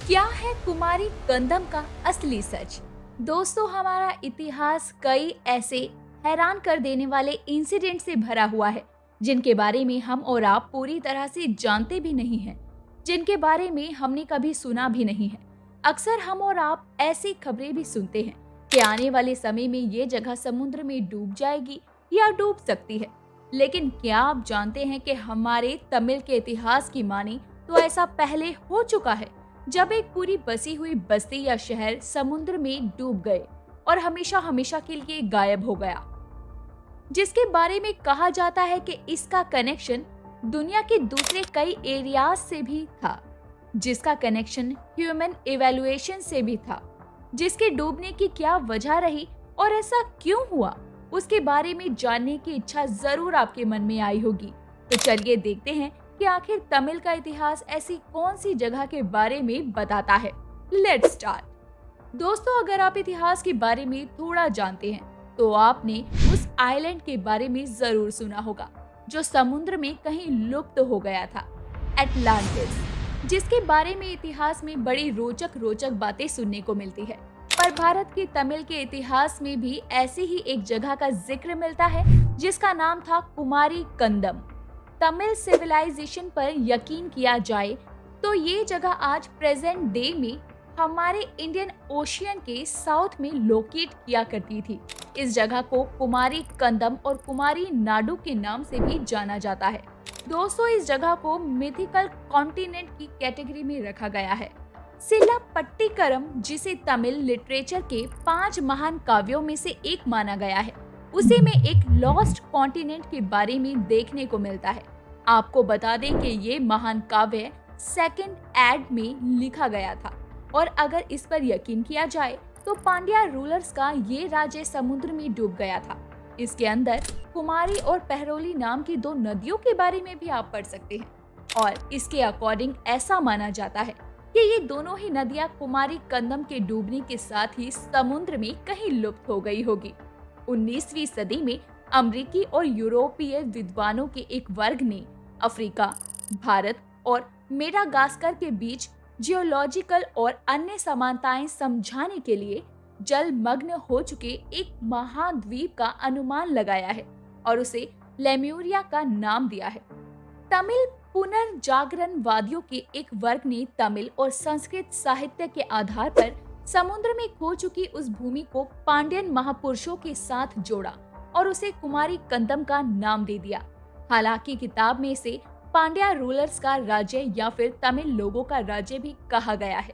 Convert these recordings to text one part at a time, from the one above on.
क्या है कुमारी कंदम का असली सच? दोस्तों, हमारा इतिहास कई ऐसे हैरान कर देने वाले इंसिडेंट से भरा हुआ है जिनके बारे में हम और आप पूरी तरह से जानते भी नहीं हैं, जिनके बारे में हमने कभी सुना भी नहीं है। अक्सर हम और आप ऐसी खबरें भी सुनते हैं कि आने वाले समय में ये जगह समुद्र में डूब जाएगी या डूब सकती है। लेकिन क्या आप जानते हैं कि हमारे तमिल के इतिहास की माने तो ऐसा पहले हो चुका है, जब एक पूरी बसी हुई बस्ती या शहर समुद्र में डूब गए और हमेशा हमेशा के लिए गायब हो गया, जिसके बारे में कहा जाता है कि इसका कनेक्शन दुनिया के दूसरे कई एरियाज से भी था, जिसका कनेक्शन ह्यूमन इवैल्यूएशन से भी था। जिसके डूबने की क्या वजह रही और ऐसा क्यों हुआ, उसके बारे में जानने की इच्छा जरूर आपके मन में आई होगी। तो चलिए देखते हैं कि आखिर तमिल का इतिहास ऐसी कौन सी जगह के बारे में बताता है। Let's start. दोस्तों, अगर आप इतिहास के बारे में थोड़ा जानते हैं तो आपने उस आइलैंड के बारे में जरूर सुना होगा जो समुद्र में कहीं लुप्त हो गया था, एटलांटिस, जिसके बारे में इतिहास में बड़ी रोचक बातें सुनने को मिलती है। पर भारत के तमिल के इतिहास में भी ऐसी ही एक जगह का जिक्र मिलता है जिसका नाम था कुमारी कंदम। तमिल सिविलाइजेशन पर यकीन किया जाए तो ये जगह आज प्रेजेंट डे में हमारे इंडियन ओशियन के साउथ में लोकेट किया करती थी। इस जगह को कुमारी कंदम और कुमारी नाडु के नाम से भी जाना जाता है। दोस्तों, इस जगह को मिथिकल कॉन्टिनेंट की कैटेगरी में रखा गया है। सिला पट्टिकरम, जिसे तमिल लिटरेचर के 5 महान काव्यों में से एक माना गया है, उसे में एक लॉस्ट कॉन्टिनेंट के बारे में देखने को मिलता है। आपको बता दें कि ये महान काव्य सेकंड एड में लिखा गया था और अगर इस पर यकीन किया जाए तो पांड्या रूलर्स का ये राज्य समुद्र में डूब गया था। इसके अंदर कुमारी और पहरोली नाम की 2 नदियों के बारे में भी आप पढ़ सकते हैं और इसके अकॉर्डिंग ऐसा माना जाता है कि ये दोनों ही नदियां कुमारी कंदम के डूबने के साथ ही समुद्र में कहीं लुप्त हो गई होगी। 19वीं सदी में अमेरिकी और यूरोपीय विद्वानों के एक वर्ग ने अफ्रीका, भारत और मेडागास्कर के बीच जियोलॉजिकल और अन्य समानताएं समझाने के लिए जलमग्न हो चुके एक महाद्वीप का अनुमान लगाया है और उसे लेम्यूरिया का नाम दिया है। तमिल पुनर्जागरणवादियों के एक वर्ग ने तमिल और संस्कृत साहित्य के आधार पर समुद्र में खो चुकी उस भूमि को पांड्यन महापुरुषों के साथ जोड़ा और उसे कुमारी कंदम का नाम दे दिया। हालांकि किताब में इसे पांड्या रूलर्स का राज्य या फिर तमिल लोगों का राज्य भी कहा गया है।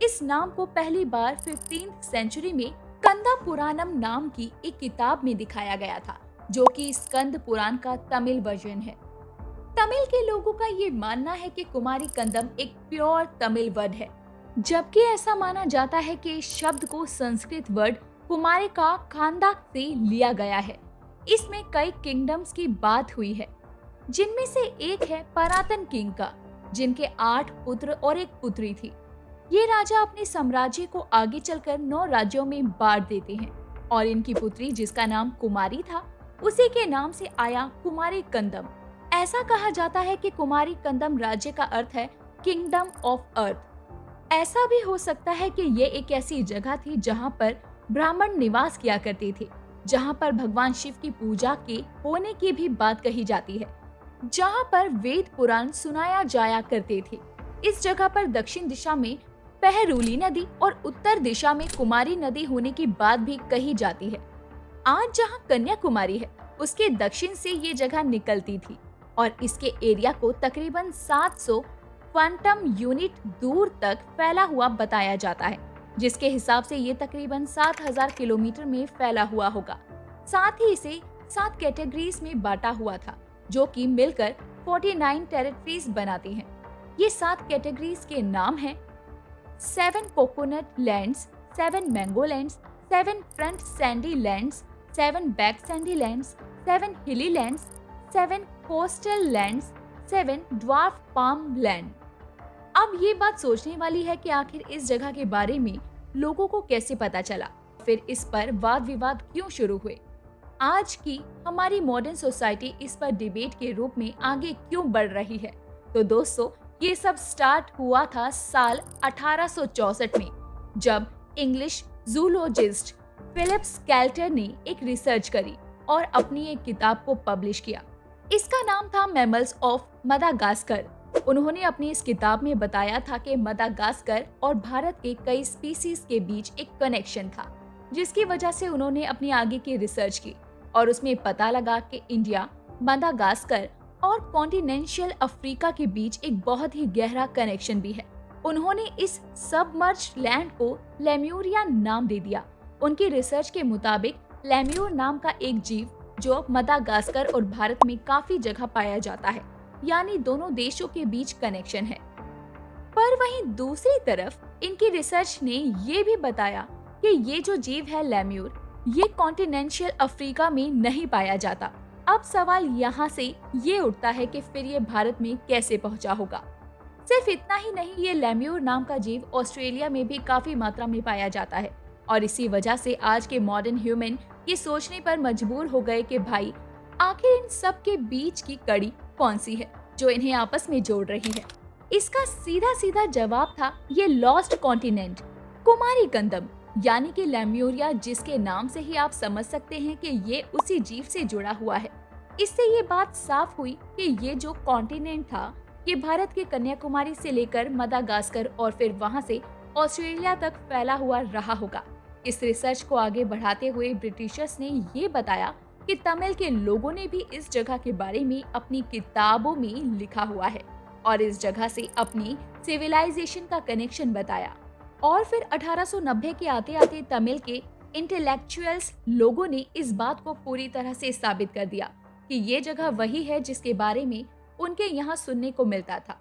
इस नाम को पहली बार 15th सेंचुरी में कंदा पुराणम नाम की एक किताब में दिखाया गया था, जो कि स्कंद पुराण का तमिल वर्जन है। तमिल के लोगों का ये मानना है कि कुमारी कंदम एक प्योर तमिल वर्ड है, जबकि ऐसा माना जाता है कि इस शब्द को संस्कृत वर्ड कुमारी का खांदा से लिया गया है। इसमें कई किंगडम्स की बात हुई है, जिनमें से एक है परातन किंग का, जिनके 8 पुत्र और एक पुत्री थी। ये राजा अपने साम्राज्य को आगे चलकर 9 राज्यों में बांट देते हैं और इनकी पुत्री, जिसका नाम कुमारी था, उसी के नाम से आया कुमारी कंदम। ऐसा कहा जाता है कि कुमारी कंदम राज्य का अर्थ है किंगडम ऑफ अर्थ। ऐसा भी हो सकता है कि ये एक ऐसी जगह थी जहाँ पर ब्राह्मण निवास किया करते थे, जहाँ पर भगवान शिव की पूजा के होने की भी बात कही जाती है, जहाँ पर वेद पुराण सुनाया जाया करते थे। इस जगह पर दक्षिण दिशा में पहरुली नदी और उत्तर दिशा में कुमारी नदी होने की बात भी कही जाती है। आज जहाँ कन्याकुमारी है, उसके दक्षिण से ये जगह निकलती थी और इसके एरिया को तकरीबन 700 क्वांटम यूनिट दूर तक फैला हुआ बताया जाता है, जिसके हिसाब से ये तकरीबन 7000 किलोमीटर में फैला हुआ होगा। साथ ही इसे 7 कैटेगरीज में बांटा हुआ था, जो कि मिलकर 49 टेरिटरीज बनाती हैं। ये 7 कैटेगरीज के नाम हैं 7 coconut lands, 7 mango lands, 7 front Sandy lands, 7 back Sandy lands, 7 हिली lands, 7 coastal lands, 7 dwarf palm land. अब ये बात सोचने वाली है कि आखिर इस जगह के बारे में लोगों को कैसे पता चला, फिर इस पर वाद विवाद क्यों शुरू हुए, आज की हमारी मॉडर्न सोसाइटी इस पर डिबेट के रूप में आगे क्यों बढ़ रही है। तो दोस्तों, ये सब स्टार्ट हुआ था साल 1864 में, जब इंग्लिश जूलॉजिस्ट फिलिप स्केल्टर ने एक रिसर्च करी और अपनी एक किताब को पब्लिश किया। इसका नाम था मैमल्स ऑफ मदागास्कर। उन्होंने अपनी इस किताब में बताया था कि मदागास्कर और भारत के कई स्पीसीज के बीच एक कनेक्शन था, जिसकी वजह से उन्होंने अपनी आगे की रिसर्च की और उसमें पता लगा कि इंडिया, मदागास्कर और कॉन्टिनेंशियल अफ्रीका के बीच एक बहुत ही गहरा कनेक्शन भी है। उन्होंने इस सबमर्ज्ड लैंड को लेम्यूरिया नाम दे दिया। उनकी रिसर्च के मुताबिक लेम्यूर नाम का एक जीव जो मदागास्कर और भारत में काफी जगह पाया जाता है, यानी दोनों देशों के बीच कनेक्शन है। पर वहीं दूसरी तरफ इनकी रिसर्च ने ये भी बताया कि ये जो जीव है लेम्यूर, ये कॉन्टिनेंशियल अफ्रीका में नहीं पाया जाता। अब सवाल यहाँ से ये उठता है कि फिर ये भारत में कैसे पहुँचा होगा। सिर्फ इतना ही नहीं, ये लेम्यूर नाम का जीव ऑस्ट्रेलिया में भी काफी मात्रा में पाया जाता है और इसी वजह से आज के मॉडर्न ह्यूमन ये सोचने पर मजबूर हो गए कि भाई आखिर इन सब के बीच की कड़ी कौन सी है जो इन्हें आपस में जोड़ रही है। इसका सीधा सीधा जवाब था ये लॉस्ट कॉन्टिनेंट कुमारी गंदम, यानी कि लेम्यूरिया, जिसके नाम से ही आप समझ सकते हैं कि ये उसी जीव से जुड़ा हुआ है। इससे ये बात साफ हुई कि ये जो कॉन्टिनेंट था ये भारत के कन्याकुमारी से लेकर मदागास्कर और फिर वहां से ऑस्ट्रेलिया तक फैला हुआ रहा होगा। इस रिसर्च को आगे बढ़ाते हुए ब्रिटिशर्स ने ये बताया कि तमिल के लोगों ने भी इस जगह के बारे में अपनी किताबों में लिखा हुआ है और इस जगह से अपनी सिविलाइजेशन का कनेक्शन बताया। और फिर 1890 के आते आते तमिल के इंटेलेक्चुअल्स लोगों ने इस बात को पूरी तरह से साबित कर दिया कि ये जगह वही है जिसके बारे में उनके यहाँ सुनने को मिलता था।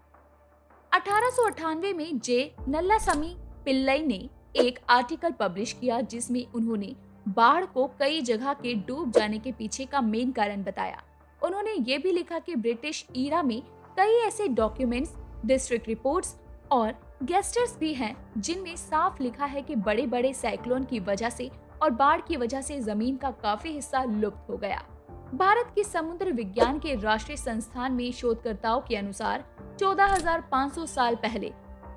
1898 में जे नल्लासमी पिल्लई ने एक आर्टिकल पब्लिश किया जिसमें उन्होंने बाढ़ को कई जगह के डूब जाने के पीछे का मेन कारण बताया। उन्होंने ये भी लिखा कि ब्रिटिश ईरा में कई ऐसे डॉक्यूमेंट्स, डिस्ट्रिक्ट रिपोर्ट्स और गेस्टर्स भी हैं जिनमें साफ लिखा है कि बड़े बड़े साइक्लोन की वजह से और बाढ़ की वजह से जमीन का काफी हिस्सा लुप्त हो गया। भारत के समुद्र विज्ञान के राष्ट्रीय संस्थान में शोधकर्ताओं के अनुसार 14,500 साल पहले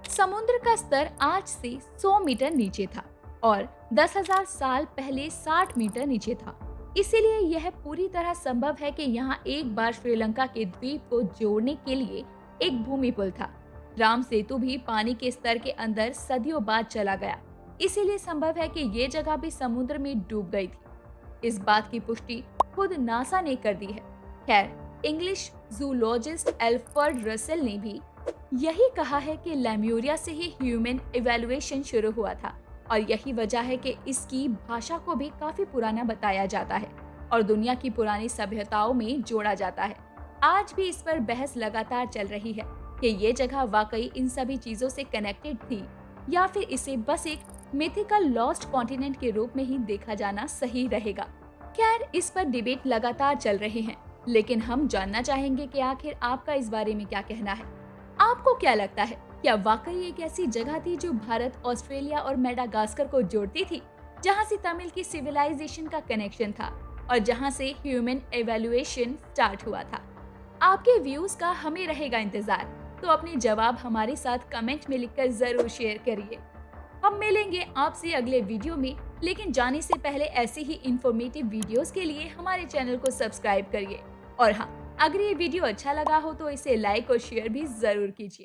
समुद्र का स्तर आज से 100 मीटर नीचे था और 10,000 साल पहले 60 मीटर नीचे था। इसीलिए यह पूरी तरह संभव है कि यहाँ एक बार श्रीलंका के द्वीप को जोड़ने के लिए एक भूमि पुल था। राम सेतु भी पानी के स्तर के अंदर सदियों बाद चला गया, इसीलिए संभव है कि ये जगह भी समुद्र में डूब गई थी। इस बात की पुष्टि खुद नासा ने कर दी है। खैर, इंग्लिश जूलॉजिस्ट एल्फ्रेड रसेल ने भी यही कहा है कि लेम्यूरिया से ही ह्यूमन इवैल्यूएशन शुरू हुआ था और यही वजह है कि इसकी भाषा को भी काफी पुराना बताया जाता है और दुनिया की पुरानी सभ्यताओं में जोड़ा जाता है। आज भी इस पर बहस लगातार चल रही है कि ये जगह वाकई इन सभी चीजों से कनेक्टेड थी या फिर इसे बस एक मिथिकल लॉस्ट कॉन्टिनेंट के रूप में ही देखा जाना सही रहेगा। खैर, इस पर डिबेट लगातार चल रहे हैं, लेकिन हम जानना चाहेंगे कि आखिर आपका इस बारे में क्या कहना है। आपको क्या लगता है, क्या वाकई एक ऐसी जगह थी जो भारत, ऑस्ट्रेलिया और मेडागास्कर को जोड़ती थी, जहां से तमिल की सिविलाइजेशन का कनेक्शन था और जहां से ह्यूमन एवेल्युएशन स्टार्ट हुआ था? आपके व्यूज का हमें रहेगा इंतजार, तो अपने जवाब हमारे साथ कमेंट में लिखकर जरूर शेयर करिए। हम मिलेंगे आपसे अगले वीडियो में, लेकिन जाने से पहले ऐसे ही इंफॉर्मेटिव वीडियोस के लिए हमारे चैनल को सब्सक्राइब करिए। और हाँ, अगर ये वीडियो अच्छा लगा हो तो इसे लाइक और शेयर भी जरूर कीजिए।